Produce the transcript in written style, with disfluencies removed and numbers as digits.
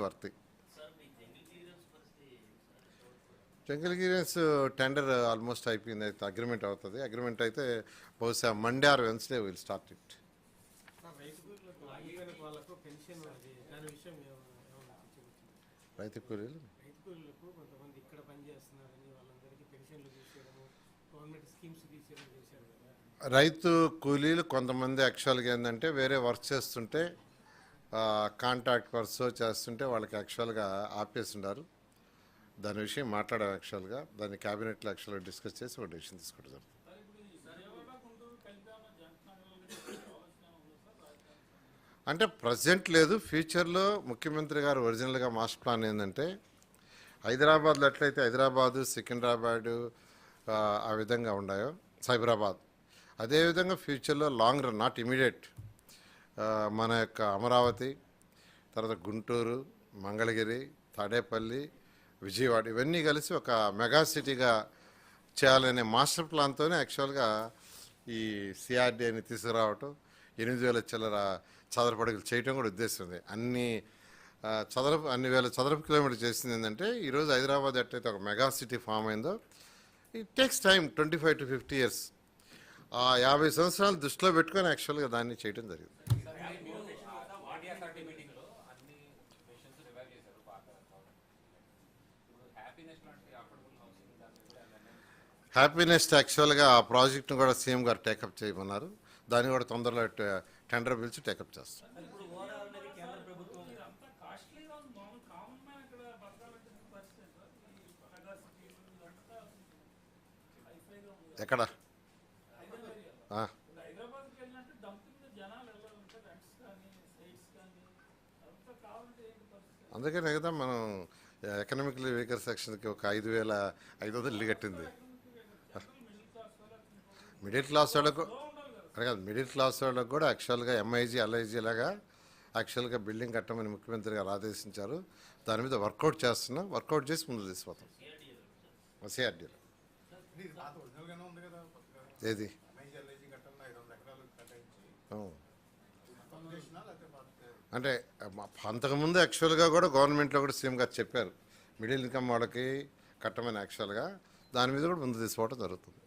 వర్తి jungle clearance tender almost అయిపోయింది. అయితే agreement అవుతుంది. అగ్రిమెంట్ అయితే బహుశా Monday or Wednesday will start it. రైతు కూలీలు రైతు కూలీలు కొంతమంది యాక్చువల్గా ఏంటంటే వేరే వర్క్ చేస్తుంటే కాంట్రాక్ట్ వర్క్ చేస్తుంటే వాళ్ళకి యాక్చువల్గా ఆపేస్తున్నారు. దాని విషయం మాట్లాడాం. యాక్చువల్గా దాన్ని క్యాబినెట్లో యాక్చువల్గా డిస్కస్ చేసి ఒక డెసిషన్ తీసుకుంటాం. అంటే ప్రజెంట్ లేదు, ఫ్యూచర్లో ముఖ్యమంత్రి గారు ఒరిజినల్గా మాస్టర్ ప్లాన్ ఏంటంటే హైదరాబాద్లో ఎట్లయితే హైదరాబాదు, సికింద్రాబాదు ఆ విధంగా ఉన్నాయో సైబరాబాద్, అదేవిధంగా ఫ్యూచర్లో లాంగ్ రన్, నాట్ ఇమీడియట్, మన యొక్క అమరావతి, తర్వాత గుంటూరు, మంగళగిరి, తాడేపల్లి, విజయవాడ ఇవన్నీ కలిసి ఒక మెగా సిటీగా చేయాలనే మాస్టర్ ప్లాన్తోనే యాక్చువల్గా ఈ సిఆర్డీని తీసుకురావటం, 8,000 చిల్లర చదరపు అడుగులు చేయటం కూడా ఉద్దేశం ఉంది. అన్ని వేల చదరపు కిలోమీటర్లు చేసింది ఏంటంటే ఈరోజు హైదరాబాద్ ఎట్లయితే ఒక మెగా సిటీ ఫామ్ అయిందో it takes time 25 to 50 years. ఆ 50 సంవత్సరాలు దృష్టిలో పెట్టుకొని యాక్చువల్గా దాన్ని చేయడం జరిగింది. హ్యాపీనెస్ యాక్చువల్గా ఆ ప్రాజెక్ట్ను కూడా సీఎం గారు టేకప్ చేయమన్నారు. దాన్ని కూడా తొందరలో టెండర్ పిలిచి టేకప్ చేస్తారు. ఎక్కడ అందుకనే కదా మనం ఎకనామికలీ వీకర్ సెక్షన్కి ఒక 5,500 ఇల్లు కట్టింది. మిడిల్ క్లాస్ వాళ్ళకు కాదు, మిడిల్ క్లాస్ వాళ్ళకు కూడా యాక్చువల్గా ఎంఐజీ, ఎల్ఐజీ లాగా యాక్చువల్గా బిల్డింగ్ కట్టమని ముఖ్యమంత్రి గారు ఆదేశించారు. దాని మీద వర్కౌట్ చేస్తున్నాం. వర్కౌట్ చేసి ముందు తీసుకుపోతాం. సిఆర్డీలో ఏది అంటే అంతకుముందు యాక్చువల్గా కూడా గవర్నమెంట్లో కూడా సీఎం గారు చెప్పారు మిడిల్ ఇన్కమ్ వాళ్ళకి కట్టమని. యాక్చువల్గా దాని మీద కూడా ముందు తీసుకోవడం జరుగుతుంది.